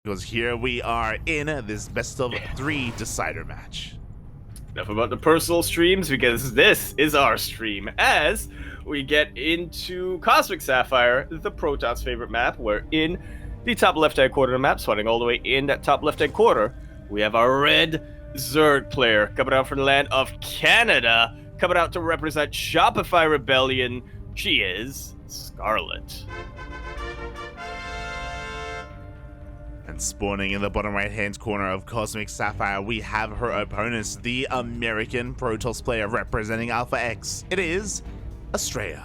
Because here we are in this best of 3 decider match. Enough about the personal streams, because this is our stream as we get into Cosmic Sapphire, the Protoss favorite map, where in the top left-hand corner of the map, swatting all the way in that top left-hand corner, we have our red Zerg player coming out from the land of Canada, coming out to represent Shopify Rebellion. She is Scarlett. And spawning in the bottom right-hand corner of Cosmic Sapphire, we have her opponents, the American Protoss player representing Alpha X. It is Astrea.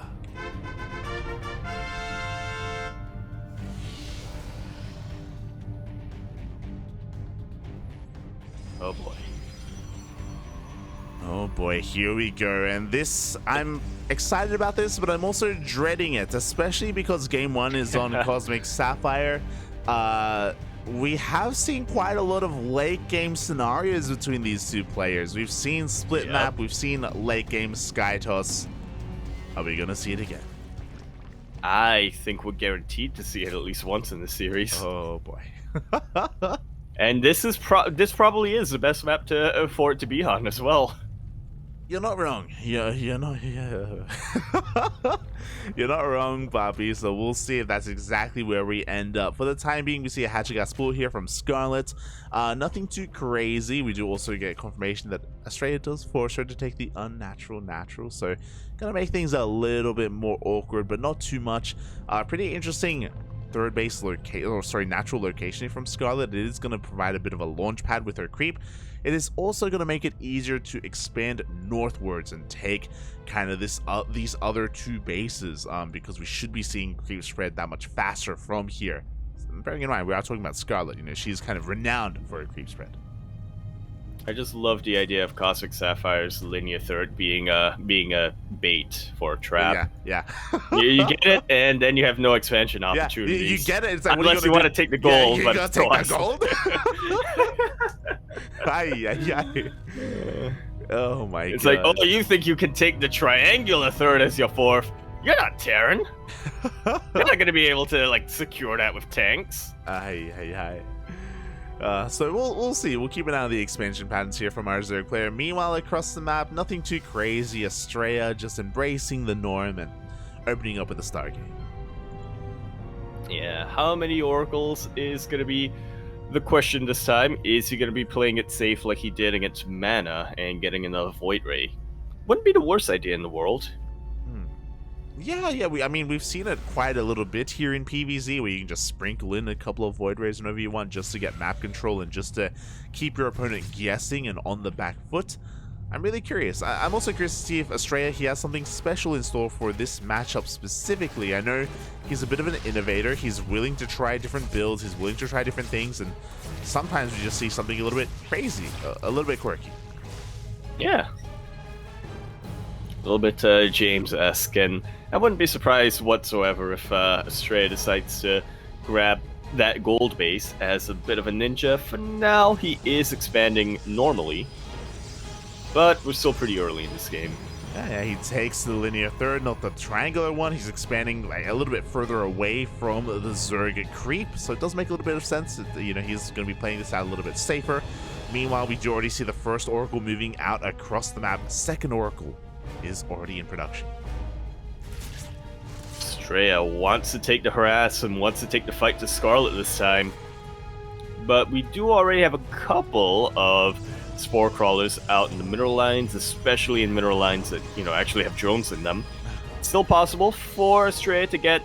Oh boy. Oh boy, here we go. And this, I'm excited about this, but I'm also dreading it, especially because game 1 is on Cosmic Sapphire. We have seen quite a lot of late game scenarios between these two players. We've seen split map, we've seen late game sky toss. Are we gonna see it again? I think we're guaranteed to see it at least once in the series. Oh boy. And this probably is the best map for it to be on as well. You're not wrong. You're not. You're not wrong, Bobby. So we'll see if that's exactly where we end up. For the time being, we see a Hatchigas spool here from Scarlett. Nothing too crazy. We do also get confirmation that Astrea does force her to take the unnatural natural. So gonna make things a little bit more awkward, but not too much. Pretty interesting third base location, or sorry, natural location from Scarlett. It is going to provide a bit of a launch pad with her creep. It is also going to make it easier to expand northwards and take kind of these other two bases, because we should be seeing creep spread that much faster from here. Bearing in mind, we are talking about Scarlett. You know, she's kind of renowned for her creep spread. I just love the idea of Cosmic Sapphire's linear third being a bait for a trap. Yeah. you get it, and then you have no expansion opportunities. Yeah, you get it. It's like, unless you want to take the gold. Yeah, you gotta take that gold. Aye. Oh my god. It's like, oh, you think you can take the triangular third as your fourth? You're not Terran. You're not gonna be able to like secure that with tanks. Aye. So we'll see. We'll keep an eye on the expansion patterns here from our Zerg player. Meanwhile, across the map, nothing too crazy. Astrea just embracing the norm and opening up with a Stargate. Yeah, how many oracles is going to be the question this time? Is he going to be playing it safe like he did against Mana and getting another Void Ray? Wouldn't be the worst idea in the world. Yeah. We've seen it quite a little bit here in PvZ, where you can just sprinkle in a couple of Void Rays whenever you want, just to get map control and just to keep your opponent guessing and on the back foot. I'm really curious. I'm also curious to see if Astrea, he has something special in store for this matchup specifically. I know he's a bit of an innovator. He's willing to try different builds. He's willing to try different things, and sometimes we just see something a little bit crazy, a little bit quirky. Yeah. A little bit James-esque, and I wouldn't be surprised whatsoever if Astrea decides to grab that gold base as a bit of a ninja. For now, he is expanding normally, but we're still pretty early in this game. Yeah, he takes the linear third, not the triangular one. He's expanding like a little bit further away from the Zerg creep, so it does make a little bit of sense that, you know, he's going to be playing this out a little bit safer. Meanwhile, we do already see the first Oracle moving out across the map. Second Oracle is already in production. Astrea wants to take the harass and wants to take the fight to Scarlett this time. But we do already have a couple of Spore Crawlers out in the mineral lines, especially in mineral lines that, you know, actually have drones in them. It's still possible for Astrea to get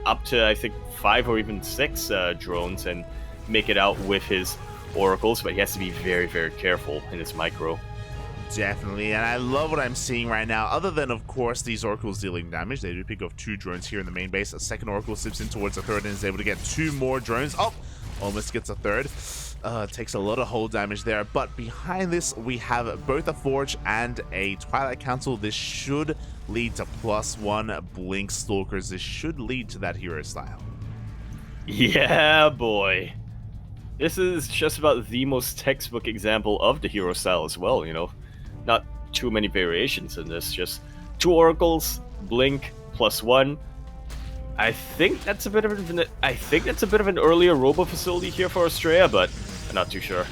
up to, I think, 5 or even 6 drones and make it out with his oracles, but he has to be very, very careful in his micro. Definitely, and I love what I'm seeing right now. Other than, of course, these oracles dealing damage, they do pick up 2 drones here in the main base. A second oracle slips in towards a third and is able to get 2 more drones. Oh, almost gets a third. Takes a lot of hull damage there, but behind this we have both a Forge and a Twilight Council. This should lead to +1 Blink Stalkers. This should lead to that hero style. Yeah, boy. This is just about the most textbook example of the hero style as well, you know. Not too many variations in this, just 2 oracles, blink, +1, I think that's a bit of an earlier robo facility here for Astrea, but I'm not too sure.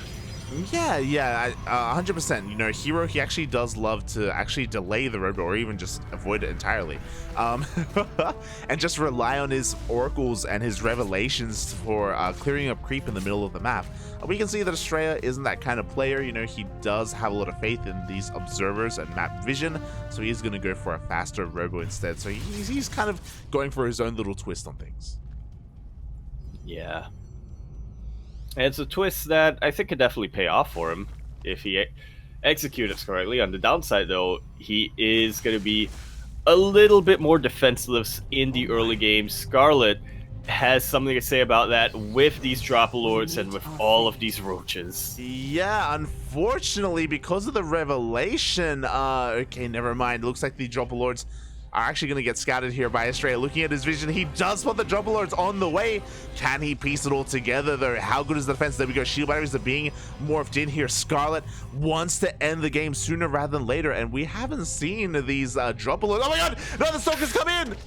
Yeah, 100%. You know, Hero, he actually does love to actually delay the robo or even just avoid it entirely. And just rely on his oracles and his revelations for clearing up creep in the middle of the map. We can see that Astrea isn't that kind of player. You know, he does have a lot of faith in these observers and map vision, so he's going to go for a faster robo instead. So he's kind of going for his own little twist on things. Yeah. And it's a twist that I think could definitely pay off for him if he executes correctly. On the downside, though, he is going to be a little bit more defenseless in the early game. Scarlett has something to say about that with these drop lords and with all of these roaches. Yeah, unfortunately, because of the revelation, okay, never mind. It looks like the drop lords are actually going to get scouted here by Astrea. Looking at his vision, he does spot the drop lords on the way. Can he piece it all together, though? How good is the defense? There we go. Shield batteries are being morphed in here. Scarlett wants to end the game sooner rather than later, and we haven't seen these drop lords. Oh my god! No, the stalkers come in!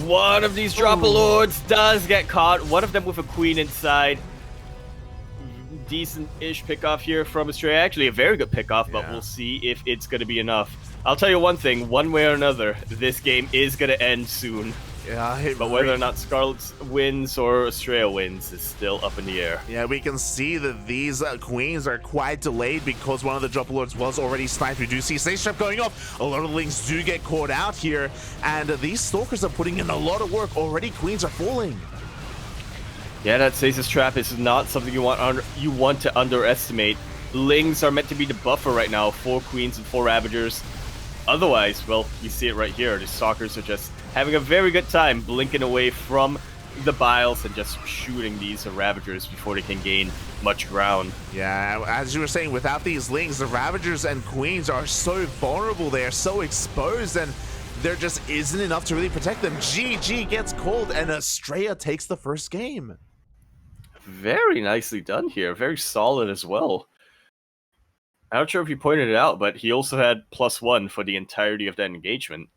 One of these drop lords does get caught. One of them with a queen inside. Decent-ish pickoff here from Astrea. Actually, a very good pickoff, but we'll see if it's going to be enough. I'll tell you one thing, one way or another, this game is going to end soon. Yeah, but whether or not Scarlett wins or Astrea wins is still up in the air. Yeah, we can see that these queens are quite delayed because one of the drop lords was already sniped. We do see Sage Trap going off. A lot of lings do get caught out here, and these stalkers are putting in a lot of work. Already queens are falling. Yeah, that Stasis Trap is not something you want to underestimate. Lings are meant to be the buffer right now, 4 queens and 4 ravagers. Otherwise, well, you see it right here. The stalkers are just having a very good time blinking away from the biles and just shooting these ravagers before they can gain much ground. Yeah, as you were saying, without these lings, the ravagers and queens are so vulnerable. They are so exposed, and there just isn't enough to really protect them. GG gets called, and Astrea takes the first game. Very nicely done here. Very solid as well. I'm not sure if you pointed it out, but he also had +1 for the entirety of that engagement.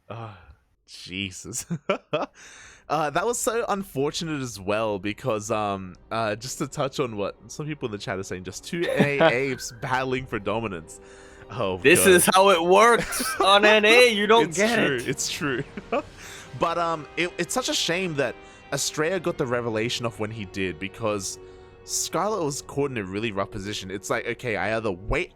Jesus. That was so unfortunate as well because just to touch on what some people in the chat are saying, just 2 NA apes battling for dominance. Oh, this God. is how it works on NA. You don't get true, it. It's true. But it's such a shame that Astrea got the revelation of when he did, because Scarlett was caught in a really rough position. It's like, okay, I either wait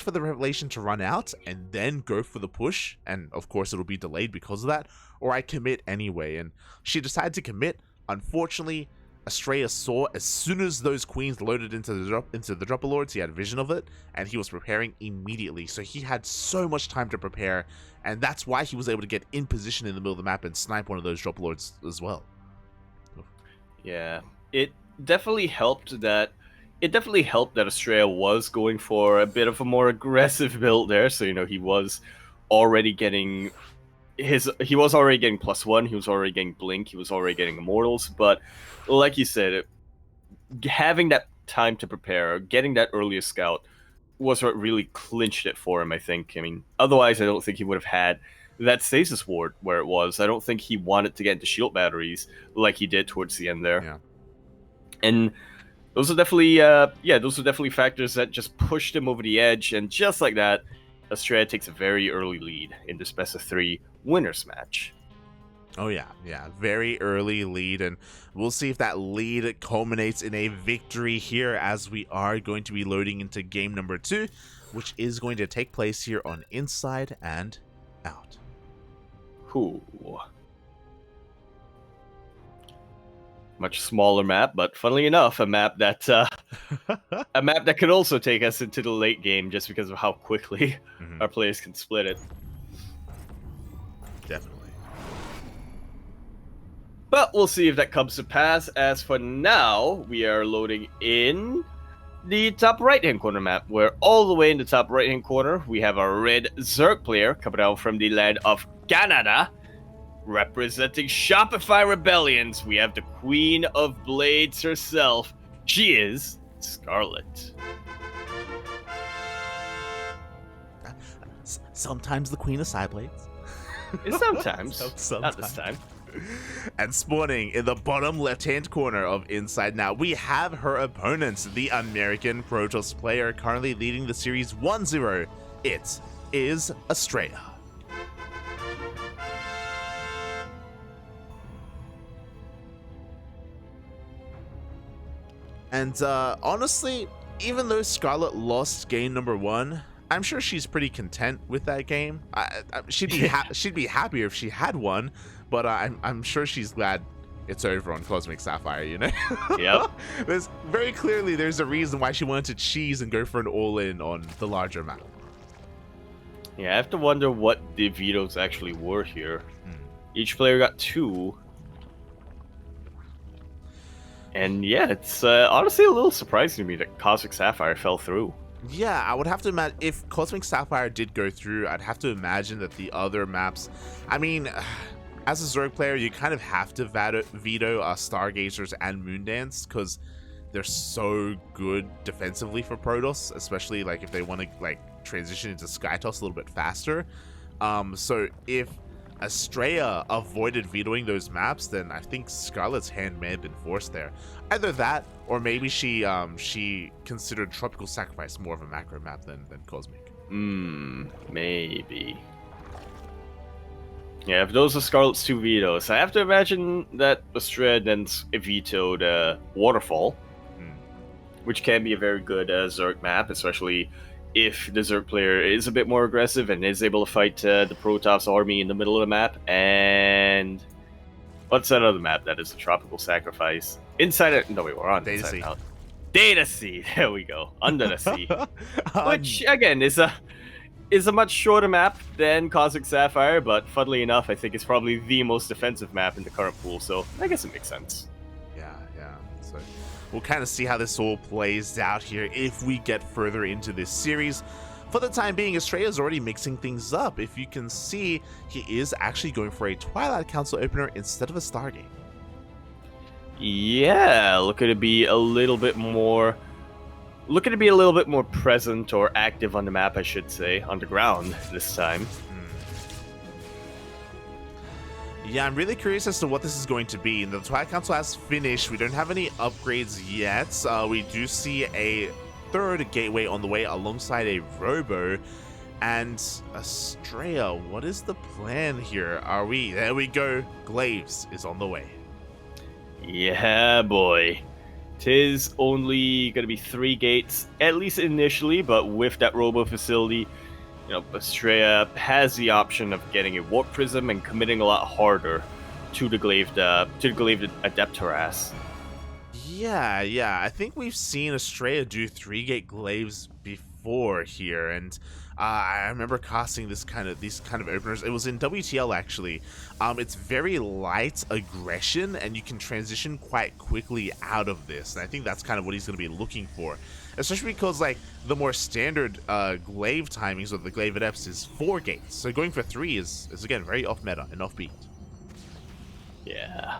for the revelation to run out and then go for the push, and of course it'll be delayed because of that, or I commit anyway. And she decided to commit. Unfortunately, Astrea saw as soon as those queens loaded into the dropper lords, he had vision of it, and he was preparing immediately. So he had so much time to prepare, and that's why he was able to get in position in the middle of the map and snipe one of those dropper lords as well. Yeah, it definitely helped that Astrea was going for a bit of a more aggressive build there. So, you know, he was already getting +1, he was already getting blink, he was already getting immortals, but like you said, having that time to prepare, getting that earlier scout was what really clinched it for him, I think. I mean, otherwise I don't think he would have had that stasis ward where it was. I don't think he wanted to get into shield batteries like he did towards the end there. Yeah. And those are definitely factors that just pushed him over the edge, and just like that, Astrea takes a very early lead in this best of 3 winners match. Oh yeah, very early lead, and we'll see if that lead culminates in a victory here, as we are going to be loading into game number 2, which is going to take place here on Inside and Out. Ooh. Much smaller map, but funnily enough, a map that could also take us into the late game just because of how quickly our players can split it. Definitely. But we'll see if that comes to pass. As for now, we are loading in the top right-hand corner map, where all the way in the top right-hand corner, we have a red Zerg player coming out from the land of Canada. Representing Shopify Rebellions, we have the Queen of Blades herself. She is Scarlett. Sometimes the Queen of Sideblades. Sometimes. Sometimes. Not this time. And spawning in the bottom left-hand corner of Inside Now, we have her opponent, the American Protoss player currently leading the series 1-0. It is Astrea. And honestly, even though Scarlett lost game number 1, I'm sure she's pretty content with that game. She'd be happier if she had won, but I'm sure she's glad it's over on Cosmic Sapphire, you know? Yep. There's very clearly there's a reason why she wanted to cheese and go for an all-in on the larger map. Yeah, I have to wonder what the vetoes actually were here. Each player got 2. And yeah, it's honestly a little surprising to me that Cosmic Sapphire fell through. Yeah, I would have to imagine if Cosmic Sapphire did go through, I'd have to imagine that the other maps, I mean, as a Zerg player, you kind of have to veto Stargazers and Moondance because they're so good defensively for Protoss, especially like if they want to like transition into Skytoss a little bit faster. So if Astrea avoided vetoing those maps, then I think Scarlett's hand may have been forced there. Either that, or maybe she considered Tropical Sacrifice more of a macro map than Cosmic. Maybe. Yeah, if those are Scarlett's 2 vetoes, I have to imagine that Astrea then vetoed Waterfall, which can be a very good Zerg map, especially if the Zerg player is a bit more aggressive and is able to fight the Protoss army in the middle of the map. And what's that other map that is a Tropical Sacrifice? Inside it. No, wait, we're on Data Inside Sea. Out. Data Sea. There we go. Under the Sea. Which, again, is a much shorter map than Cosmic Sapphire, but funnily enough, I think it's probably the most defensive map in the current pool, so I guess it makes sense. Yeah. So we'll kind of see how this all plays out here if we get further into this series. For the time being, Astrea is already mixing things up. If you can see, he is actually going for a Twilight Council opener instead of a Stargate. Yeah, looking to be a little bit more present or active on the map, I should say, on the ground this time. Yeah, I'm really curious as to what this is going to be. The Twilight Council has finished. We don't have any upgrades yet. We do see a third gateway on the way alongside a Robo. And Astrea, what is the plan here? There we go. Glaives is on the way. Yeah, boy. 'Tis only going to be 3 gates, at least initially, but with that Robo facility, you know, Astrea has the option of getting a Warp Prism and committing a lot harder to the Glaved Adept Harass. Yeah. I think we've seen Astrea do 3-gate glaives before here, and I remember casting these kind of openers. It was in WTL actually. It's very light aggression, and you can transition quite quickly out of this. And I think that's kind of what he's going to be looking for, especially because like the more standard glaive timings of the glaive adepts is 4 gates. So going for 3 is again very off meta and offbeat. Yeah,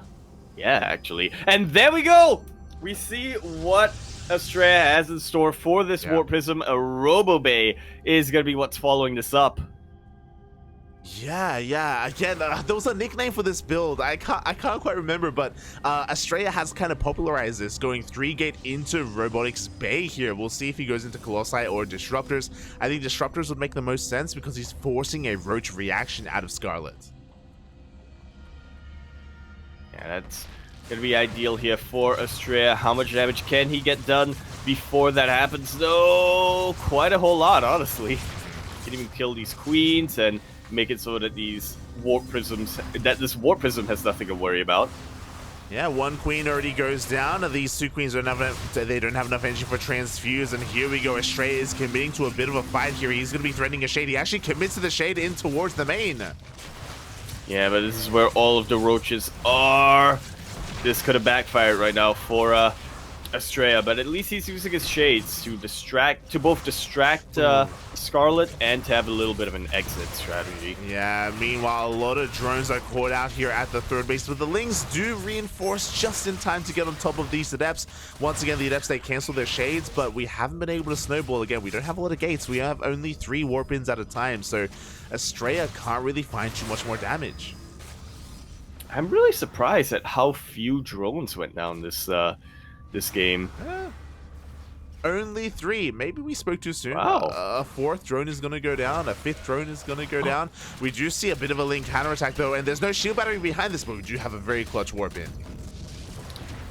actually. And there we go! We see what Astrea has in store for this Warp Prism. A Robo Bay is going to be what's following this up. Yeah. Again, there was a nickname for this build. I can't quite remember, but Astrea has kind of popularized this, going 3-gate into Robotics Bay here. We'll see if he goes into Colossi or Disruptors. I think Disruptors would make the most sense because he's forcing a Roach reaction out of Scarlett. Yeah, that's going to be ideal here for Astrea. How much damage can he get done before that happens? No, quite a whole lot, honestly. Can even kill these queens and make it so that this Warp Prism has nothing to worry about. Yeah, 1 queen already goes down. These 2 queens don't have enough energy for transfuse, and here we go. Astrea is committing to a bit of a fight here. He's going to be threatening a shade. He actually commits to the shade in towards the main. Yeah, but this is where all of the roaches are. This could have backfired right now for Astrea, but at least he's using his shades to both distract Scarlett and to have a little bit of an exit strategy. Yeah, meanwhile, a lot of drones are caught out here at the 3rd base, but the Lings do reinforce just in time to get on top of these Adepts. Once again, the Adepts, they cancel their shades, but we haven't been able to snowball again. We don't have a lot of gates. We have only 3 warp-ins at a time, so Astrea can't really find too much more damage. I'm really surprised at how few drones went down this game. Only 3. Maybe we spoke too soon. Wow. A 4th drone is going to go down. A 5th drone is going to go down. We do see a bit of a Ling counterattack, though, and there's no shield battery behind this, but we do have a very clutch warp in.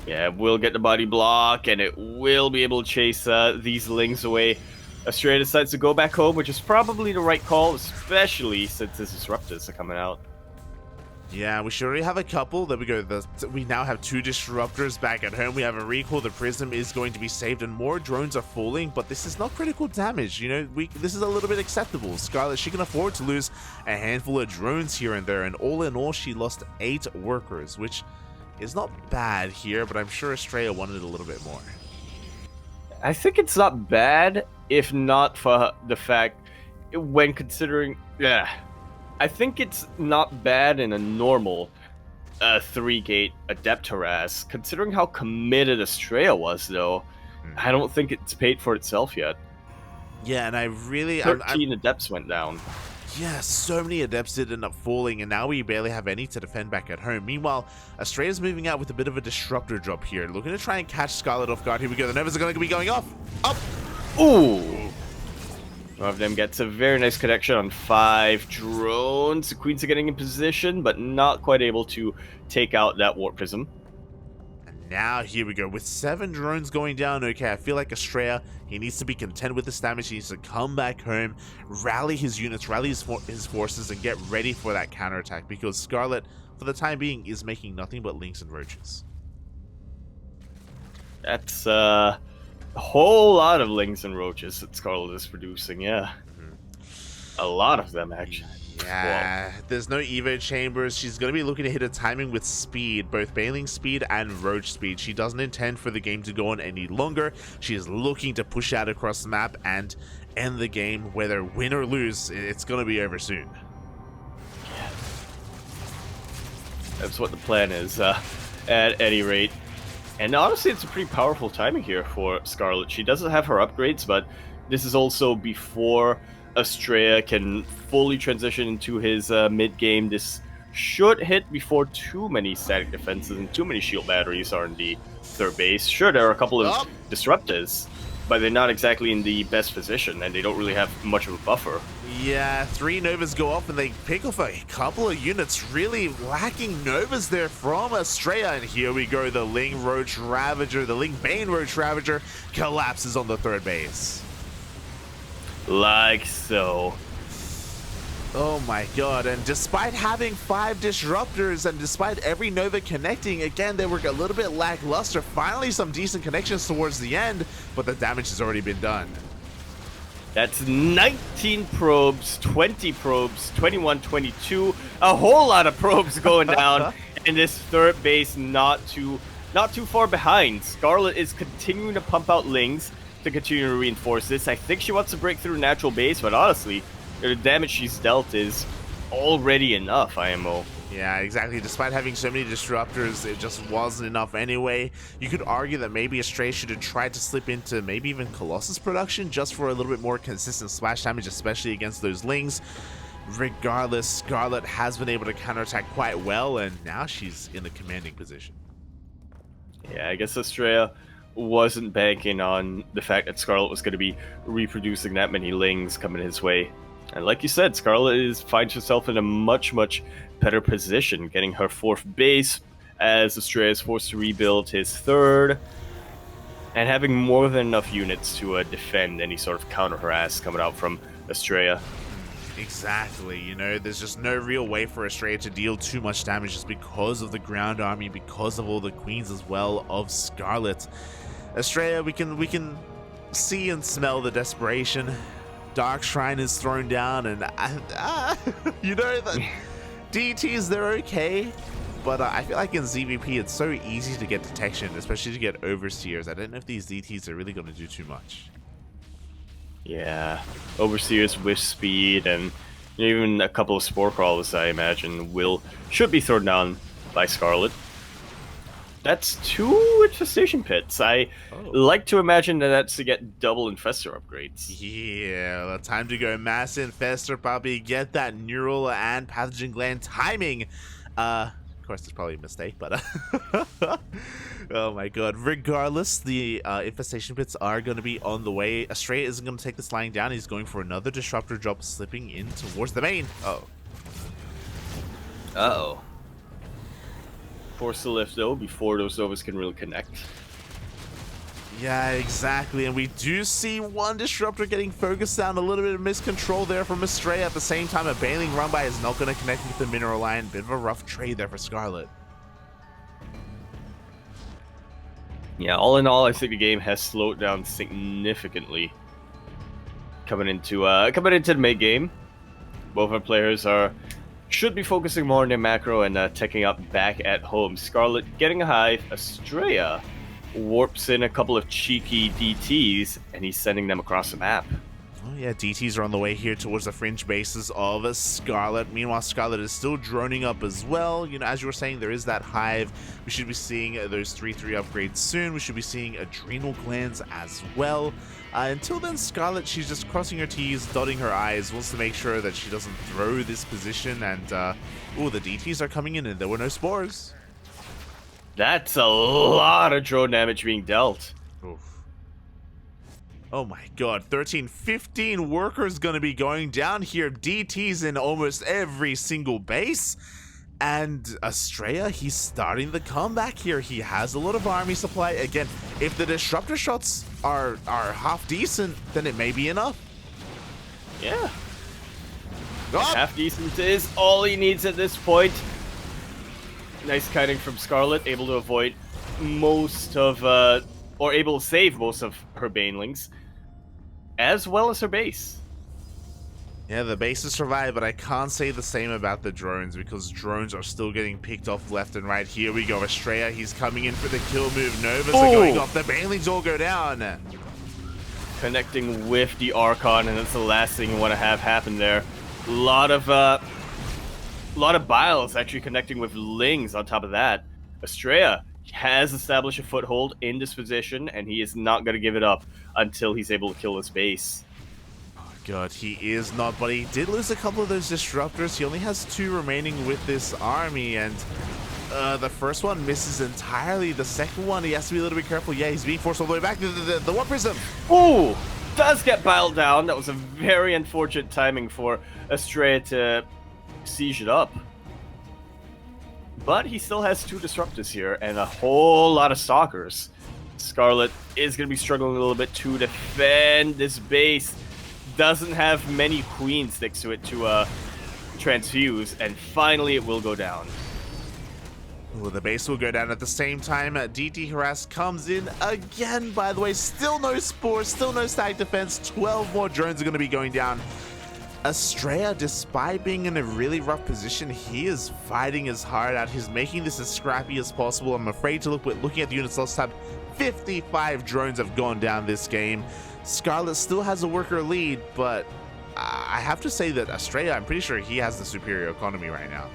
Yeah, we'll get the body block, and it will be able to chase these Lings away. Astrea decides to go back home, which is probably the right call, especially since the Disruptors are coming out. Yeah, we should already have a couple. There we go. We now have 2 Disruptors back at home. We have a recall. The Prism is going to be saved, and more drones are falling, but this is not critical damage. You know, this is a little bit acceptable. Scarlett, she can afford to lose a handful of drones here and there, and all in all, she lost 8 workers, which is not bad here, but I'm sure Astrea wanted a little bit more. I think it's not bad, if not for the fact, when considering... Yeah. I think it's not bad in a normal 3-gate Adept harass. Considering how committed Astrea was, though, I don't think it's paid for itself yet. Yeah, and I really... 13 Adepts went down. Yeah, so many Adepts did end up falling, and now we barely have any to defend back at home. Meanwhile, Astrea's moving out with a bit of a Disruptor drop here, looking to try and catch Scarlett off guard. Here we go. The Novas are going to be going off. Up! Ooh! One of them gets a very nice connection on 5 drones. The Queens are getting in position, but not quite able to take out that Warp Prism. And now, here we go. With 7 drones going down, okay, I feel like Astrea, he needs to be content with this damage. He needs to come back home, rally his units, rally his forces, and get ready for that counterattack, because Scarlett, for the time being, is making nothing but Lings and Roaches. That's, a whole lot of Lings and Roaches that Scarlett is producing, yeah. A lot of them, actually. Yeah, there's no Evo chambers. She's going to be looking to hit a timing with speed, both Bailing speed and Roach speed. She doesn't intend for the game to go on any longer. She is looking to push out across the map and end the game. Whether win or lose, it's going to be over soon. Yeah. That's what the plan is, at any rate. And honestly, it's a pretty powerful timing here for Scarlett. She doesn't have her upgrades, but this is also before Astrea can fully transition into his mid-game. This should hit before too many static defenses and too many shield batteries are in the 3rd base. Sure, there are a couple of Disruptors, but they're not exactly in the best position, and they don't really have much of a buffer. Yeah, 3 Novas go off, and they pick off a couple of units, really lacking Novas there from Astrea. And here we go, the Ling Roach Ravager, the Ling Bane Roach Ravager collapses on the 3rd base. Like so. Oh my god, and despite having 5 Disruptors and despite every Nova connecting, again, they were a little bit lackluster. Finally, some decent connections towards the end, but the damage has already been done. That's 19 probes, 20 probes, 21, 22. A whole lot of probes going down, and this 3rd base not too far behind. Scarlett is continuing to pump out Lings to continue to reinforce this. I think she wants to break through natural base, but honestly, the damage she's dealt is already enough, IMO. Yeah, exactly. Despite having so many Disruptors, it just wasn't enough anyway. You could argue that maybe Astrea should have tried to slip into maybe even Colossus production just for a little bit more consistent splash damage, especially against those Lings. Regardless, Scarlett has been able to counterattack quite well, and now she's in a commanding position. Yeah, I guess Astrea wasn't banking on the fact that Scarlett was going to be reproducing that many Lings coming his way. And like you said, Scarlett finds herself in a much, much better position, getting her 4th base as Astrea is forced to rebuild his 3rd, and having more than enough units to defend any sort of counter-harass coming out from Astrea. Exactly, you know, there's just no real way for Astrea to deal too much damage just because of the ground army, because of all the queens as well of Scarlett. Astrea, we can see and smell the desperation. Dark Shrine is thrown down, and you know, the DTs, they're okay, but I feel like in ZvP it's so easy to get detection, especially to get Overseers. I don't know if these DTs are really going to do too much. Yeah, Overseers with speed, and even a couple of Spore Crawlers, I imagine, should be thrown down by Scarlett. That's 2 Infestation Pits. I like to imagine that that's to get double Infestor upgrades. Yeah, time to go Mass Infestor, probably get that Neural and Pathogen Gland timing. Of course, it's probably a mistake, but oh my god. Regardless, the infestation pits are going to be on the way. Astrea isn't going to take this lying down. He's going for another disruptor drop, slipping in towards the main. Oh. Uh-oh. Force the lift, though, before those Novas can really connect. Yeah, exactly. And we do see one disruptor getting focused down. A little bit of miscontrol there from Astrea. At the same time, a bailing run by is not going to connect with the mineral line. Bit of a rough trade there for Scarlett. Yeah, all in all, I think the game has slowed down significantly. Coming into the mid game, both our players should be focusing more on their macro and teching up back at home. Scarlett getting a hive. Astrea warps in a couple of cheeky DTs, and he's sending them across the map. Oh yeah, DTs are on the way here towards the fringe bases of Scarlett. Meanwhile, Scarlett is still droning up as well. You know, as you were saying, there is that hive. We should be seeing those 3-3 upgrades soon. We should be seeing adrenal glands as well. Until then, Scarlett, she's just crossing her T's, dotting her I's, wants to make sure that she doesn't throw this position. And, oh, the DTs are coming in, and there were no spores. That's a lot of drone damage being dealt. Oof. Oh my god, 15 workers gonna be going down here. DTs in almost every single base. And Astrea, he's starting the comeback here. He has a lot of army supply. Again, if the disruptor shots are half decent, then it may be enough. Yeah. Oh! Half decent is all he needs at this point. Nice kiting from Scarlett, able to avoid most of, or able to save most of her banelings, as well as her base. Yeah, the bases survive, but I can't say the same about the drones, because drones are still getting picked off left and right. Here we go, Astrea, he's coming in for the kill move. Novas are going off, the banelings all go down. Connecting with the Archon, and that's the last thing you want to have happen there. A lot of Biles actually connecting with Lings on top of that. Astrea has established a foothold in this position, and he is not going to give it up until he's able to kill his base. Oh god, he is not, but he did lose a couple of those disruptors. He only has 2 remaining with this army, and the first one misses entirely. The second one, he has to be a little bit careful. Yeah, he's being forced all the way back. The one prism. Ooh! Does get biled down. That was a very unfortunate timing for Astrea to siege it up. But he still has 2 disruptors here and a whole lot of stalkers. Scarlett is going to be struggling a little bit to defend this base. Doesn't have many queens next to it to transfuse, and finally it will go down. Ooh, the base will go down at the same time. DT Harass comes in again, by the way. Still no spores, still no stack defense. 12 more drones are going to be going down. Astrea, despite being in a really rough position, he is fighting his heart out. He's making this as scrappy as possible. I'm afraid to look, but looking at the units lost tab, 55 drones have gone down this game. Scarlett still has a worker lead, but I have to say that Astrea, I'm pretty sure he has the superior economy right now.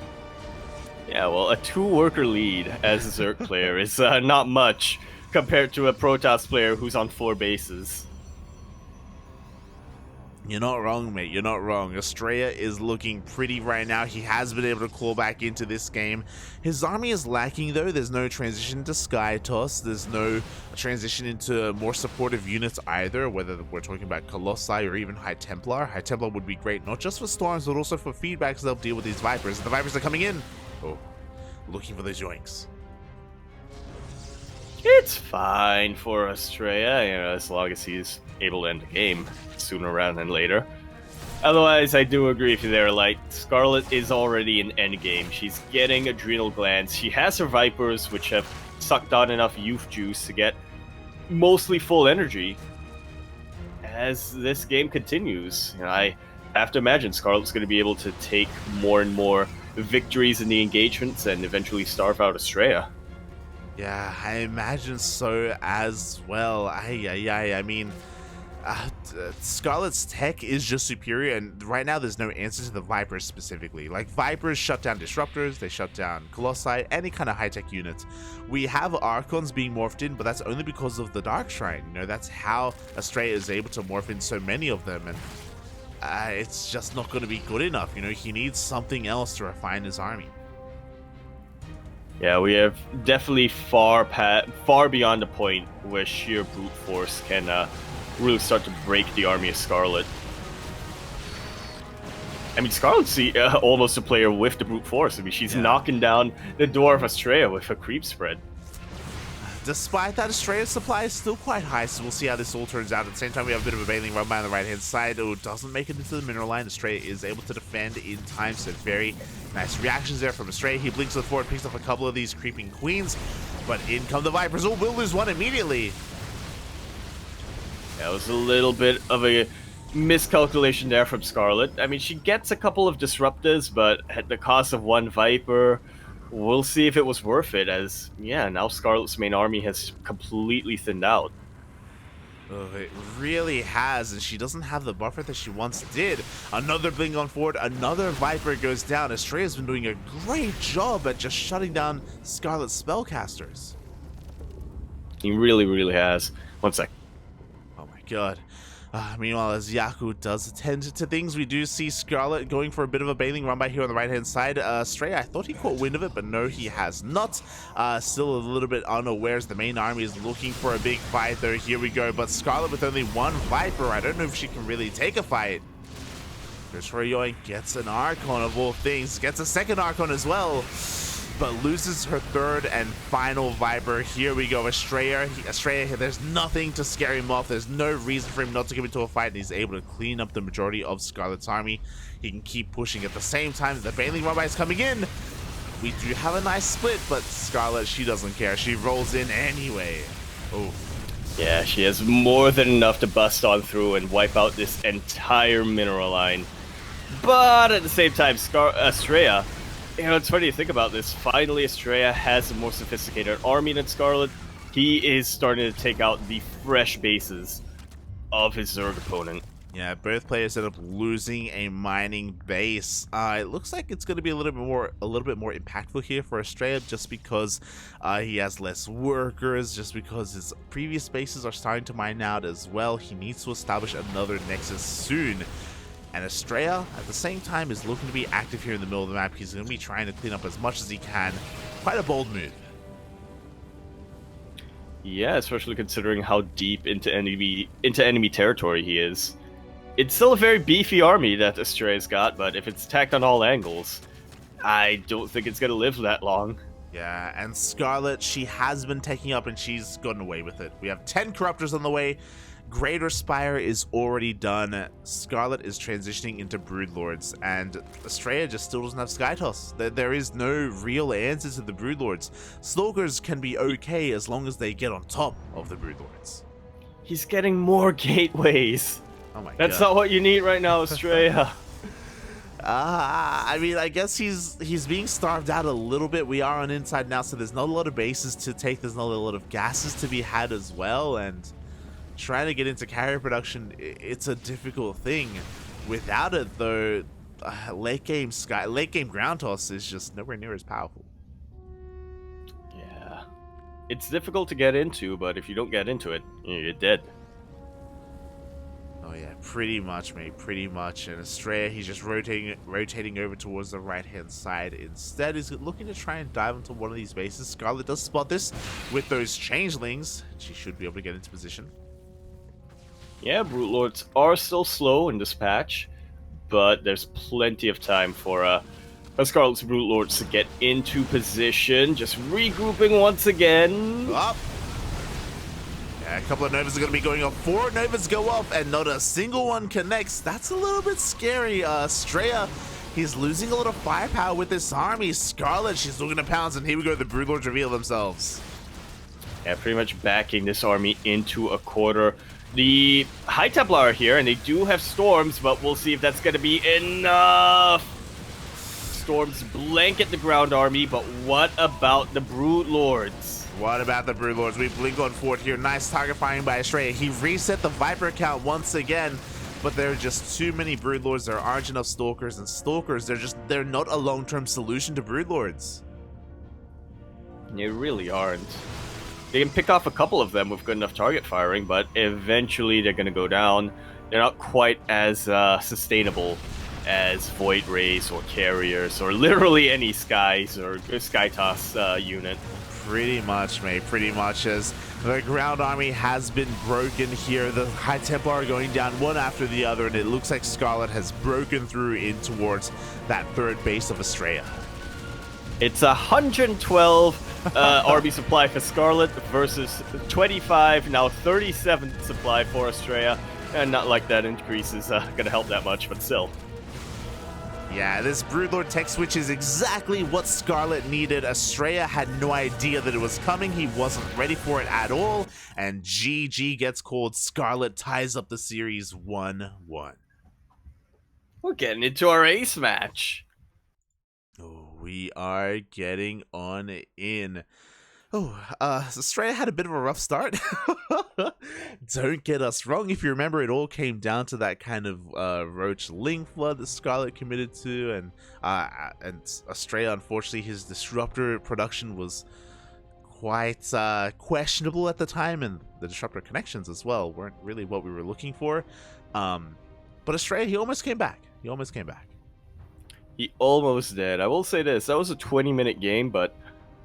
Yeah, well, a 2-worker lead as a Zerg player is not much compared to a Protoss player who's on 4 bases. You're not wrong, mate. You're not wrong. Astrea is looking pretty right now. He has been able to claw back into this game. His army is lacking, though. There's no transition to Sky Toss. There's no transition into more supportive units either, whether we're talking about Colossi or even High Templar. High Templar would be great, not just for storms, but also for feedback, so they'll deal with these Vipers. The Vipers are coming in. Oh, looking for those yoinks. It's fine for Astrea, you know, as long as he's able to end the game sooner rather than later. Otherwise, I do agree with you there. Like, Scarlett is already in endgame. She's getting adrenal glands. She has her Vipers, which have sucked on enough youth juice to get mostly full energy. As this game continues, you know, I have to imagine Scarlett's going to be able to take more and more victories in the engagements and eventually starve out Astrea. Yeah, I imagine so as well. I mean, Scarlett's tech is just superior, and right now there's no answer to the Vipers specifically. Like, Vipers shut down Disruptors, they shut down Colossi, any kind of high-tech units. We have Archons being morphed in, but that's only because of the Dark Shrine. You know, that's how Astrea is able to morph in so many of them, and it's just not going to be good enough. You know, he needs something else to refine his army. Yeah, we have definitely far beyond the point where sheer brute force can really start to break the army of Scarlett. I mean, Scarlett's almost a player with the brute force. I mean, she's knocking down the door of Astrea with a creep spread. Despite that, Astrea's supply is still quite high, so we'll see how this all turns out. At the same time, we have a bit of a bailing run by on the right-hand side. Oh, doesn't make it into the mineral line. Astrea is able to defend in time, so very nice reactions there from Astrea. He blinks to the forward, picks up a couple of these creeping queens, but in come the Vipers. Oh, we'll lose one immediately. That was a little bit of a miscalculation there from Scarlett. I mean, she gets a couple of disruptors, but at the cost of one Viper. We'll see if it was worth it, as, yeah, now Scarlett's main army has completely thinned out. Oh, it really has, and she doesn't have the buffer that she once did. Another bling on forward, another Viper goes down. Astrea's been doing a great job at just shutting down Scarlett's spellcasters. He really, really has. One sec. Oh my god. Meanwhile, as Yaku does attend to things, we do see Scarlett going for a bit of a bailing run by here on the right-hand side. Astrea, I thought he caught wind of it, but no, he has not. Still a little bit unaware as the main army is looking for a big fight, though. Here we go, but Scarlett with only one Viper, I don't know if she can really take a fight. Goes for a yoink, gets an Archon of all things, gets a second Archon as well, but loses her third and final Viper. Here we go, Astrea, there's nothing to scare him off. There's no reason for him not to give into a fight, and he's able to clean up the majority of Scarlett's army. He can keep pushing. At the same time, the bailing run by is coming in. We do have a nice split, but Scarlett, she doesn't care. She rolls in anyway. Oh. Yeah, she has more than enough to bust on through and wipe out this entire mineral line. But at the same time, Astrea, you know, it's funny to think about this. Finally, Astrea has a more sophisticated army than Scarlett. He is starting to take out the fresh bases of his Zerg opponent. Yeah, both players end up losing a mining base. It looks like it's going to be a little bit more impactful here for Astrea, just because he has less workers, just because his previous bases are starting to mine out as well. He needs to establish another nexus soon. And Astrea, at the same time, is looking to be active here in the middle of the map. He's going to be trying to clean up as much as he can. Quite a bold move. Yeah, especially considering how deep into enemy territory he is. It's still a very beefy army that Astrea's got, but if it's attacked on all angles, I don't think it's going to live that long. Yeah, and Scarlett, she has been taking up, and she's gotten away with it. We have 10 Corruptors on the way. Greater Spire is already done. Scarlett is transitioning into Broodlords, and Astrea just still doesn't have Skytoss. There is no real answer to the Broodlords. Stalkers can be okay as long as they get on top of the Broodlords. He's getting more gateways. Oh my god. That's not what you need right now, Astrea. I mean, I guess he's being starved out a little bit. We are on inside now, so there's not a lot of bases to take. There's not a lot of gases to be had as well, and trying to get into carrier production, it's a difficult thing. Without it, though, late game ground toss is just nowhere near as powerful. Yeah, it's difficult to get into, but if you don't get into it, you're dead. Oh yeah, pretty much, mate, pretty much. And Astrea, he's just rotating over towards the right-hand side. Instead, he's looking to try and dive into one of these bases. Scarlett does spot this with those changelings. She should be able to get into position. Yeah, Brute Lords are still slow in dispatch, but there's plenty of time for Scarlett's Brute Lords to get into position. Just regrouping once again. Up. Yeah, a couple of Novas are going to be going off. 4 Novas go off, and not a single one connects. That's a little bit scary. Astrea, he's losing a lot of firepower with this army. Scarlett, she's looking to pounce, and here we go. The Brood Lords reveal themselves. Yeah, pretty much backing this army into a quarter. The High Templar are here, and they do have storms, but we'll see if that's going to be enough. Storms blanket the ground army, but what about the Brute Lords? What about the Brood Lords? We blink on forward here. Nice target firing by Astrea. He reset the Viper count once again, but there are just too many Brood Lords. There aren't enough Stalkers, and Stalkers, they're not a long-term solution to Brood Lords. They really aren't. They can pick off a couple of them with good enough target firing, but eventually they're going to go down. They're not quite as sustainable as Void Race or Carriers or literally any Skies or Sky Toss unit. Pretty much, mate. Pretty much, as the ground army has been broken here. The High Templar are going down one after the other, and it looks like Scarlett has broken through in towards that third base of Astrea. It's 112 RB supply for Scarlett versus 25, now 37 supply for Astrea. And not like that increase is going to help that much, but still. Yeah, this Broodlord tech switch is exactly what Scarlett needed. Astrea had no idea that it was coming. He wasn't ready for it at all. And GG gets called. Scarlett ties up the series 1-1. We're getting into our ace match. Oh, we are getting on in. Oh, Astrea had a bit of a rough start. Don't get us wrong. If you remember, it all came down to that kind of Roach Ling flood that Scarlett committed to, and Astrea, unfortunately, his Disruptor production was quite questionable at the time, and the Disruptor connections as well weren't really what we were looking for. But Astrea, he almost came back. He almost did. I will say this: that was a 20-minute game, but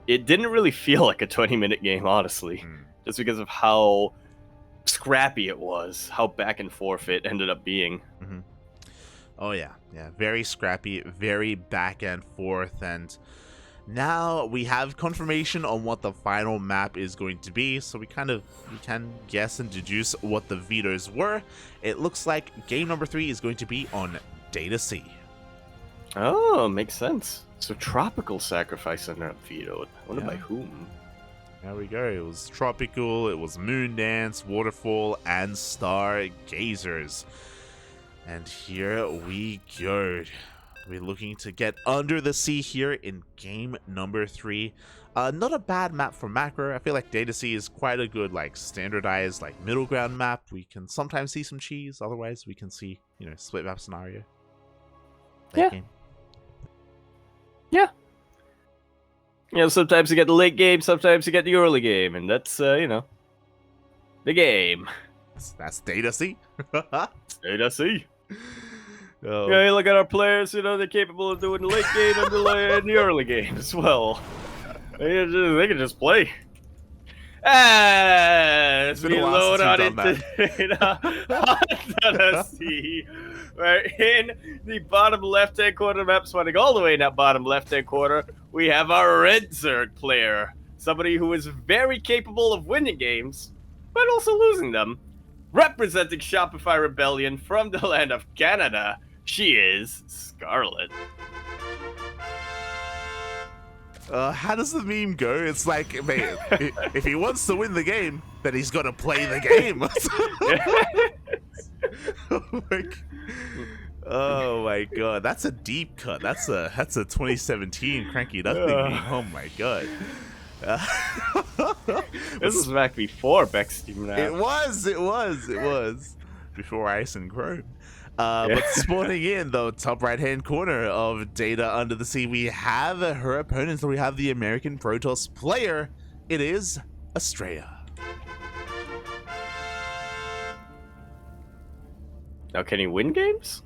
it didn't really feel like a 20-minute game, honestly, just because of how scrappy it was, how back and forth it ended up being. Oh yeah, very scrappy, very back and forth, and now we have confirmation on what the final map is going to be, so we can guess and deduce what the vetoes were. It looks like game number 3 is going to be on Data C. Oh, makes sense. So Tropical Sacrifice ended up vetoed. I wonder by whom. There we go. It was Tropical, it was Moon Dance, Waterfall, and Stargazers. And here we go. We're looking to get under the sea here in game number 3. Not a bad map for macro. I feel like Data C is quite a good, like, standardized, like, middle ground map. We can sometimes see some cheese. Otherwise, we can see, split map scenario. Game. Yeah. Sometimes you get the late game, sometimes you get the early game, and that's, the game. That's Data C. Data C. Oh. Yeah, you look at our players, they're capable of doing the late game and the early game as well. They can just play. As we load on into Data C. We're in the bottom left-hand corner of the map, sweating all the way in that bottom left-hand corner. We have our Red Zerg player, somebody who is very capable of winning games, but also losing them. Representing Shopify Rebellion from the land of Canada, she is Scarlett. How does the meme go? It's like, man, if he wants to win the game, then he's got to play the game. Oh my god, that's a deep cut. That's a 2017 CranKy Duckling meme. Oh my god. This was back before Beck's team now. It was before Ice and Chrome. But spawning in the top right hand corner of Data Under the Sea, we have her opponent. So we have the American Protoss player. It is Astrea. Now, can he win games?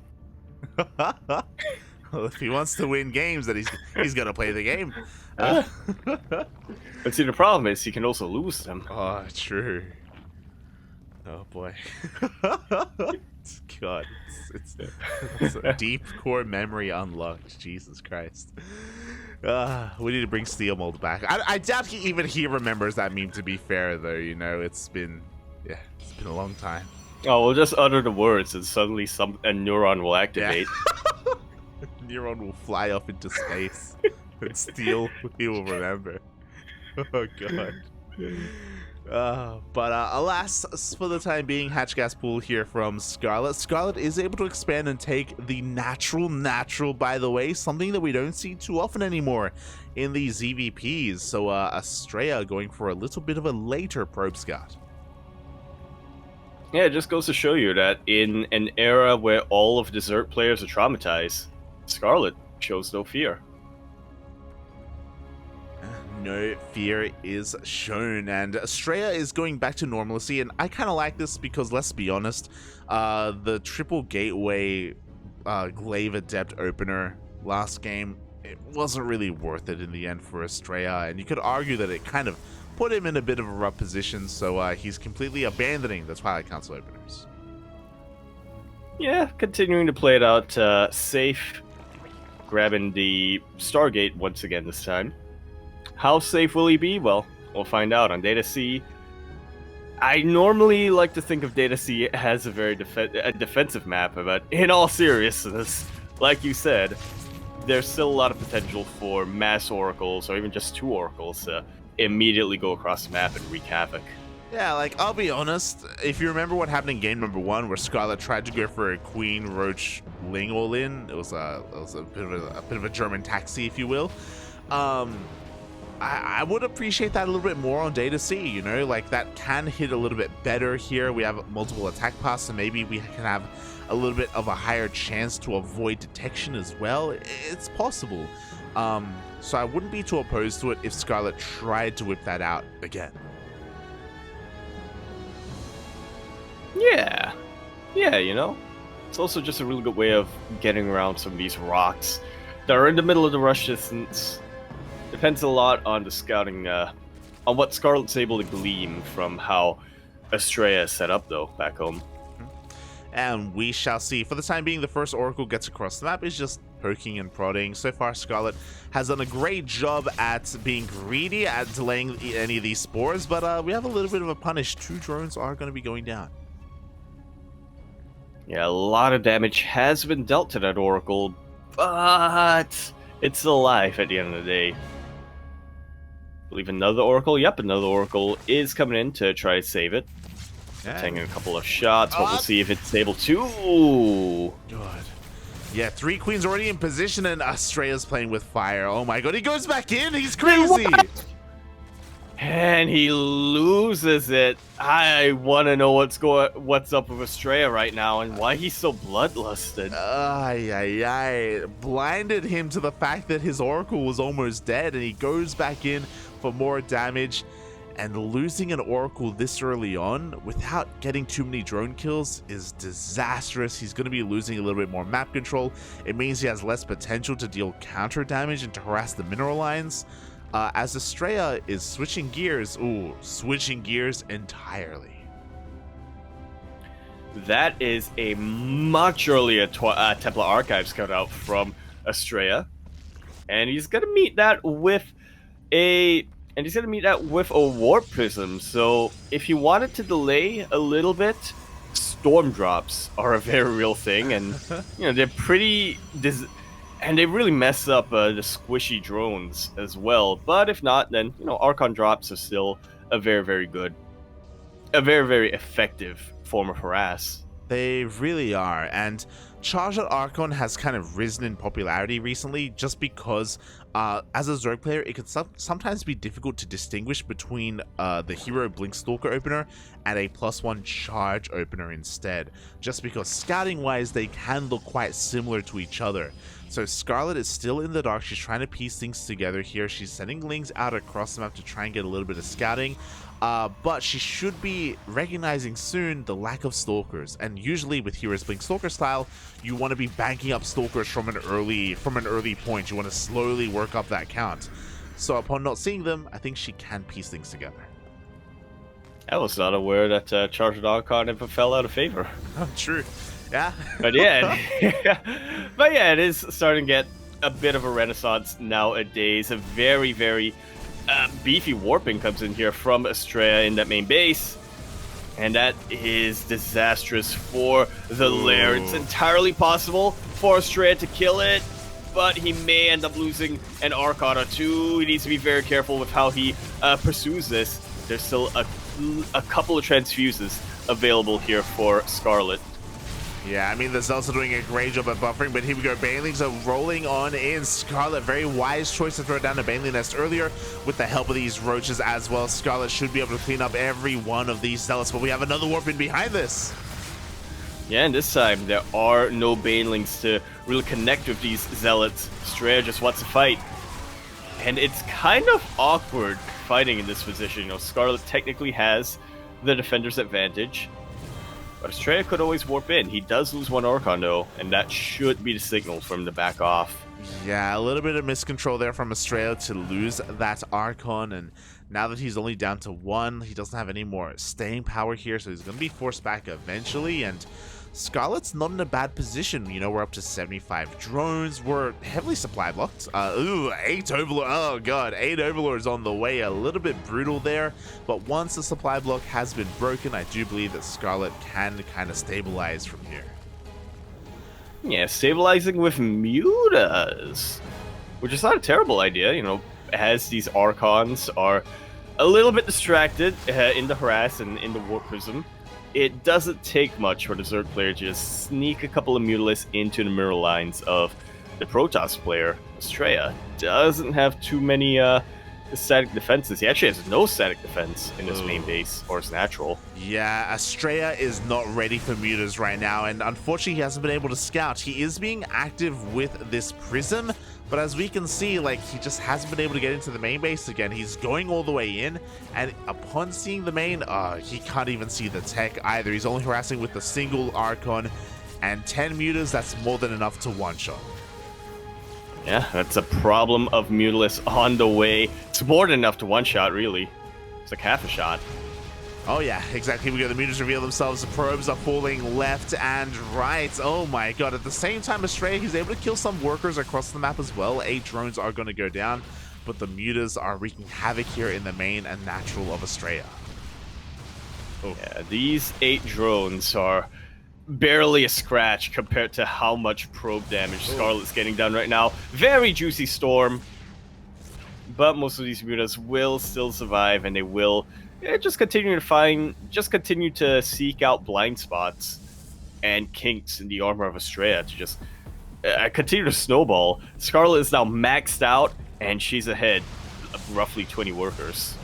Well, if he wants to win games, then he's gonna play the game. But see, the problem is he can also lose them. Oh, true. Oh boy. God, it's a deep core memory unlocked. Jesus Christ. We need to bring Steel Mold back. I doubt even he remembers that meme, to be fair, though. It's been a long time. Oh, we'll just utter the words and suddenly a neuron will activate. Yeah. Neuron will fly off into space. And Steel, he will remember. Oh god. But alas, for the time being, Hatch Gas Pool here from Scarlett. Scarlett is able to expand and take the natural, by the way, something that we don't see too often anymore in the ZvPs. So Astrea going for a little bit of a later Probe Scout. Yeah, it just goes to show you that in an era where all of Desert players are traumatized, Scarlett shows no fear. No fear is shown, and Astrea is going back to normalcy, and I kind of like this because, let's be honest, the triple gateway Glaive Adept opener last game, it wasn't really worth it in the end for Astrea, and you could argue that it kind of put him in a bit of a rough position, so he's completely abandoning the Twilight Council openers. Yeah, continuing to play it out safe, grabbing the Stargate once again this time. How safe will he be? Well, we'll find out on Data C. I normally like to think of Data C as a very defensive map, but in all seriousness, like you said, there's still a lot of potential for mass oracles, or even just 2 oracles, to immediately go across the map and wreak havoc. Yeah, like, I'll be honest, if you remember what happened in game number 1, where Scarlett tried to go for a Queen Roach Ling all-in, it was a bit of a German taxi, if you will. I would appreciate that a little bit more on Data C, you know, like that can hit a little bit better here. We have multiple attack paths, so maybe we can have a little bit of a higher chance to avoid detection as well. It's possible. So I wouldn't be too opposed to it if Scarlett tried to whip that out again. Yeah, you know, it's also just a really good way of getting around some of these rocks that are in the middle of the rush distance. Depends a lot on the scouting, on what Scarlett's able to glean from how Astrea is set up, though, back home. And we shall see. For the time being, the first Oracle gets across the map is just poking and prodding. So far, Scarlett has done a great job at being greedy, at delaying any of these spores, but we have a little bit of a punish. 2 drones are going to be going down. Yeah, a lot of damage has been dealt to that Oracle, but it's still alive at the end of the day. I believe another Oracle. Yep, another Oracle is coming in to try to save it. Yeah. Taking a couple of shots, but we'll see if it's able to. Ooh. Good. Yeah, 3 queens already in position, and Astrea's playing with fire. Oh my god, he goes back in. He's crazy. And he loses it. I want to know what's up with Astrea right now and why he's so bloodlusted. Blinded him to the fact that his Oracle was almost dead, and he goes back in for more damage. And losing an Oracle this early on without getting too many drone kills is disastrous. He's going to be losing a little bit more map control. It means he has less potential to deal counter damage and to harass the mineral lines. As Astrea is switching gears, switching gears entirely. That is a much earlier Templar Archive scout out from Astrea. And he's going to meet that with a Warp Prism. So if you wanted to delay a little bit, Storm Drops are a very real thing, and you know, they're pretty and they really mess up the squishy drones as well. But if not, then you know, Archon Drops are still a very, very good, a very, very effective form of harass. They really are, and Charged Archon has kind of risen in popularity recently just because as a Zerg player, it could sometimes be difficult to distinguish between the hero Blink Stalker opener and a +1 charge opener instead, just because scouting wise they can look quite similar to each other. So Scarlett is still in the dark. She's trying to piece things together here. She's sending Lings out across the map to try and get a little bit of scouting. But she should be recognizing soon the lack of stalkers, and usually with heroes Blink Stalker style, you want to be banking up stalkers from an early point. You want to slowly work up that count. So upon not seeing them, I think she can piece things together. I was not aware that Charged Archon ever fell out of favor. True. Yeah. But yeah, it is starting to get a bit of a renaissance nowadays. A very, very beefy warping comes in here from Astrea in that main base, and that is disastrous for the lair. It's entirely possible for Astrea to kill it, but he may end up losing an Archon or 2. He needs to be very careful with how he pursues this. There's still a couple of transfuses available here for Scarlett. Yeah, I mean, the Zealots are doing a great job at buffering, but here we go. Banelings are rolling on in. Scarlett, very wise choice to throw down the Baneling Nest earlier with the help of these roaches as well. Scarlett should be able to clean up every one of these Zealots, but we have another warp in behind this. Yeah, and this time there are no Banelings to really connect with these Zealots. Astrea just wants to fight. And it's kind of awkward fighting in this position. You know, Scarlett technically has the defender's advantage. But Astrea could always warp in. He does lose one Archon though, and that should be the signal for him to back off. Yeah, a little bit of miscontrol there from Astrea to lose that Archon, and now that he's only down to 1, he doesn't have any more staying power here, so he's going to be forced back eventually, and Scarlett's not in a bad position. You know, we're up to 75 drones, we're heavily supply blocked. 8 Overlord, oh god, 8 Overlords on the way, a little bit brutal there, but once the supply block has been broken, I do believe that Scarlett can kind of stabilize from here. Yeah, stabilizing with mutas, which is not a terrible idea, you know, as these Archons are a little bit distracted in the harass and in the Warp Prism. It doesn't take much for the Zerg player to just sneak a couple of Mutalisks into the mirror lines of the Protoss player. Astrea doesn't have too many static defenses. He actually has no static defense in his main base, or his natural. Yeah, Astrea is not ready for mutas right now, and unfortunately he hasn't been able to scout. He is being active with this Prism, but as we can see, like, he just hasn't been able to get into the main base again. He's going all the way in, and upon seeing the main, he can't even see the tech either. He's only harassing with a single Archon, and 10 mutas, that's more than enough to one-shot. Yeah, that's a problem of Mutalisks on the way. It's more than enough to one-shot, really. It's like half a shot. Oh yeah, exactly. We go. The mutas reveal themselves. The probes are falling left and right. Oh my god. At the same time, Astrea, he's able to kill some workers across the map as well. 8 drones are going to go down, but the mutas are wreaking havoc here in the main and natural of Astrea. Oh. Yeah, these 8 drones are barely a scratch compared to how much probe damage Scarlett's getting done right now. Very juicy storm, but most of these mutas will still survive, and they will just continue to seek out blind spots and kinks in the armor of Astrea to just continue to snowball. Scarlett is now maxed out, and she's ahead of roughly 20 workers.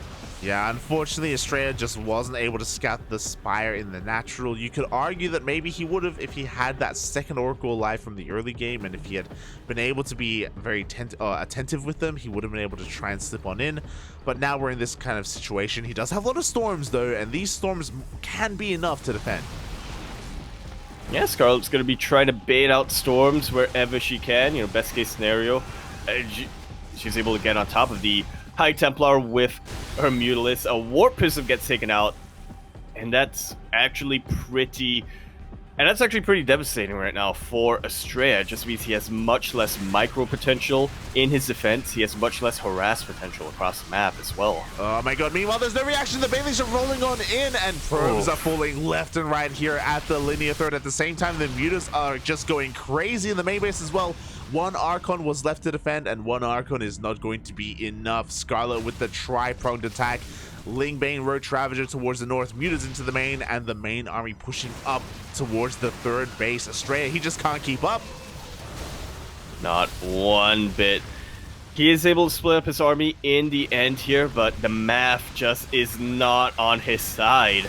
Yeah, unfortunately, Astrea just wasn't able to scout the Spire in the natural. You could argue that maybe he would have if he had that second Oracle alive from the early game, and if he had been able to be very attentive with them, he would have been able to try and slip on in. But now we're in this kind of situation. He does have a lot of storms, though, and these storms can be enough to defend. Yeah, Scarlett's going to be trying to bait out storms wherever she can. You know, best case scenario, she's able to get on top of the High Templar with her Mutalisk. A Warp Prism gets taken out, and that's actually pretty devastating right now for Astrea. It just means he has much less micro potential in his defense. He has much less harass potential across the map as well. Oh my god, meanwhile there's no reaction. The Baileys are rolling on in, and probes are falling left and right here at the linear third. At the same time, the mutas are just going crazy in the main base as well. 1 Archon was left to defend, and 1 Archon is not going to be enough. Scarlett with the tri-pronged attack. Lingbane Road Ravager towards the north, mutas into the main, and the main army pushing up towards the third base. Astrea, he just can't keep up. Not one bit. He is able to split up his army in the end here, but the math just is not on his side.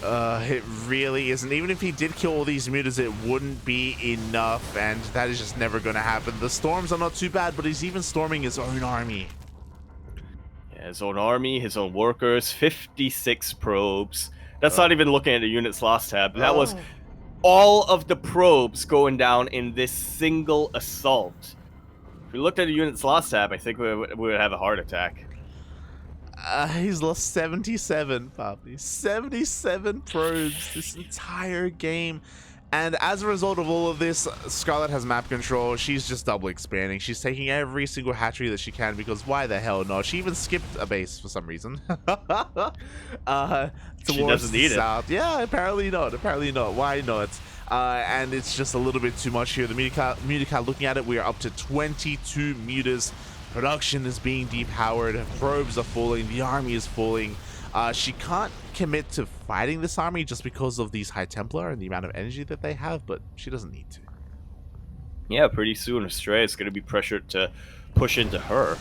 It really isn't. Even if he did kill all these mutas, it wouldn't be enough, and that is just never going to happen. The storms are not too bad, but he's even storming his own army. Yeah, his own army, his own workers, 56 probes. That's not even looking at the units lost tab. That was all of the probes going down in this single assault. If we looked at the units lost tab, I think we would have a heart attack. He's lost 77, Poppy. 77 probes this entire game. And as a result of all of this, Scarlett has map control. She's just double expanding. She's taking every single hatchery that she can, because why the hell not? She even skipped a base for some reason. She doesn't need it. Yeah, apparently not. Apparently not. Why not? And it's just a little bit too much here. The Mutaka, looking at it, we are up to 22 mutas. Production is being depowered. Probes are falling. The army is falling. She can't commit to fighting this army just because of these High Templar and the amount of energy that they have, but she doesn't need to. Yeah, pretty soon Astrea is going to be pressured to push into her.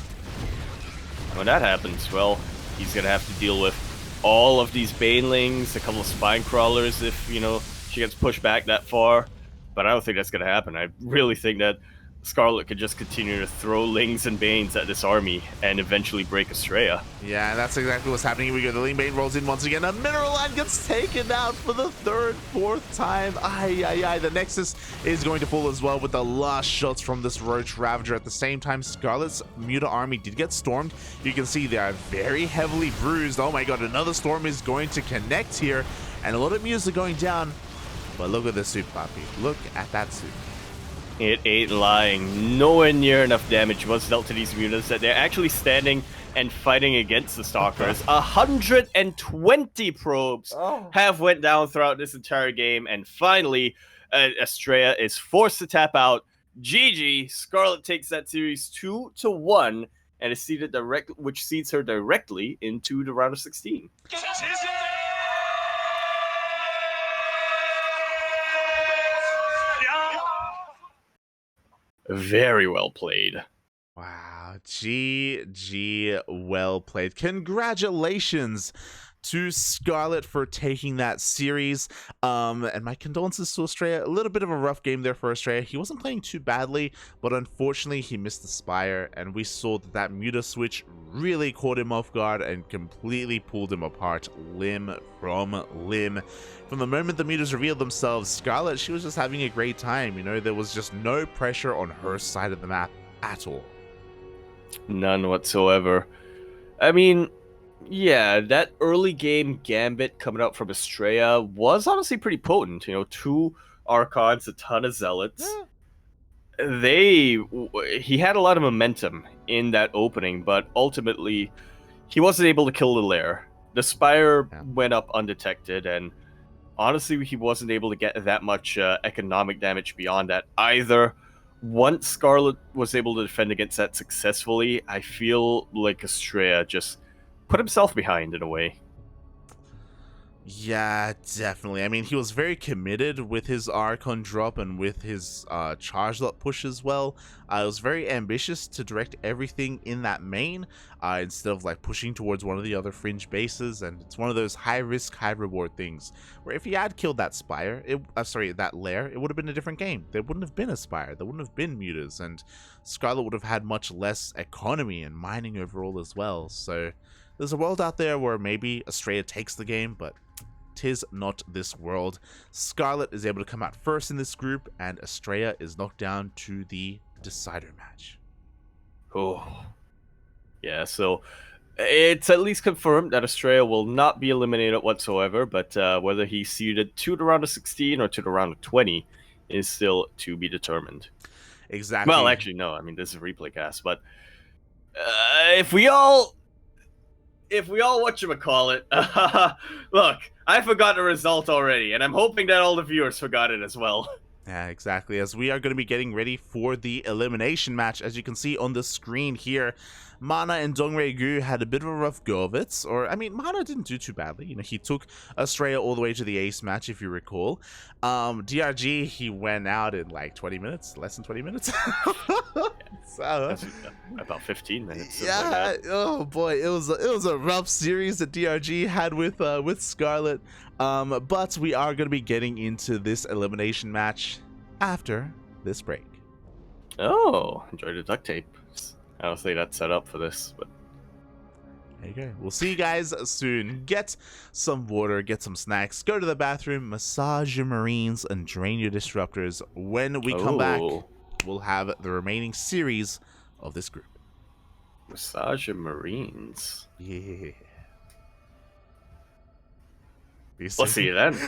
When that happens, well, he's going to have to deal with all of these Banelings, a couple of Spine Crawlers if, you know, she gets pushed back that far. But I don't think that's going to happen. I really think that Scarlett could just continue to throw Lings and Banes at this army and eventually break Astrea. Yeah, that's exactly what's happening. Here we go. The Ling Bane rolls in once again. A mineral line gets taken out for the third, fourth time. Ay. The Nexus is going to fall as well with the last shots from this Roach Ravager. At the same time, Scarlett's Muta army did get stormed. You can see they are very heavily bruised. Oh my god, another storm is going to connect here. And a lot of Mutas are going down. But look at the suit, Poppy. Look at that suit. It ain't lying. Nowhere near enough damage was dealt to these Mutas that they're actually standing and fighting against the Stalkers. 120 probes have went down throughout this entire game, and finally, Astrea is forced to tap out. GG, Scarlett takes that series 2-1, and is seeded which seeds her directly into the round of 16. Very well played. Wow, GG, well played. Congratulations to Scarlett for taking that series. And my condolences to Astrea. A little bit of a rough game there for Astrea. He wasn't playing too badly, but unfortunately he missed the Spire, and we saw that Muta switch really caught him off guard and completely pulled him apart limb from limb. From the moment the Mutas revealed themselves, Scarlett, she was just having a great time. You know, there was just no pressure on her side of the map at all. None whatsoever. I mean, yeah, that early game gambit coming out from Astrea was honestly pretty potent. You know, 2 Archons, a ton of Zealots. He had a lot of momentum in that opening, but ultimately he wasn't able to kill the lair. The Spire went up undetected, and honestly, he wasn't able to get that much economic damage beyond that either. Once Scarlett was able to defend against that successfully, I feel like Astrea just put himself behind in a way. Yeah, definitely. I mean, he was very committed with his Archon drop and with his charge lot push as well. It was very ambitious to direct everything in that main instead of like pushing towards one of the other fringe bases. And it's one of those high risk, high reward things where if he had killed that Spire, that lair, it would have been a different game. There wouldn't have been a Spire, there wouldn't have been Mutas, and Scarlett would have had much less economy and mining overall as well. So there's a world out there where maybe Astrea takes the game, but 'tis not this world. Scarlett is able to come out first in this group, and Astrea is knocked down to the decider match. Oh, yeah, so it's at least confirmed that Astrea will not be eliminated whatsoever, but whether he's seeded to the round of 16 or to the round of 20 is still to be determined. Exactly. Well, actually, no. I mean, this is a replay cast, but if we all whatchamacallit, look, I forgot the result already, and I'm hoping that all the viewers forgot it as well. Yeah, exactly, as we are going to be getting ready for the elimination match. As you can see on the screen here, Mana and Dongre-gu had a bit of a rough go of it. Or, I mean, Mana didn't do too badly. You know, he took Astrea all the way to the ace match, if you recall. DRG, he went out in like 20 minutes, less than 20 minutes. So, about 15 minutes. Yeah, like oh boy, it was a rough series that DRG had with Scarlett. But we are going to be getting into this elimination match after this break. Oh, enjoy the duct tape. I don't think that's set up for this, but there you go. We'll see you guys soon. Get some water, get some snacks, go to the bathroom, massage your marines, and drain your disruptors. When we come back, we'll have the remaining series of this group. Massage your marines. Yeah. We'll see you then.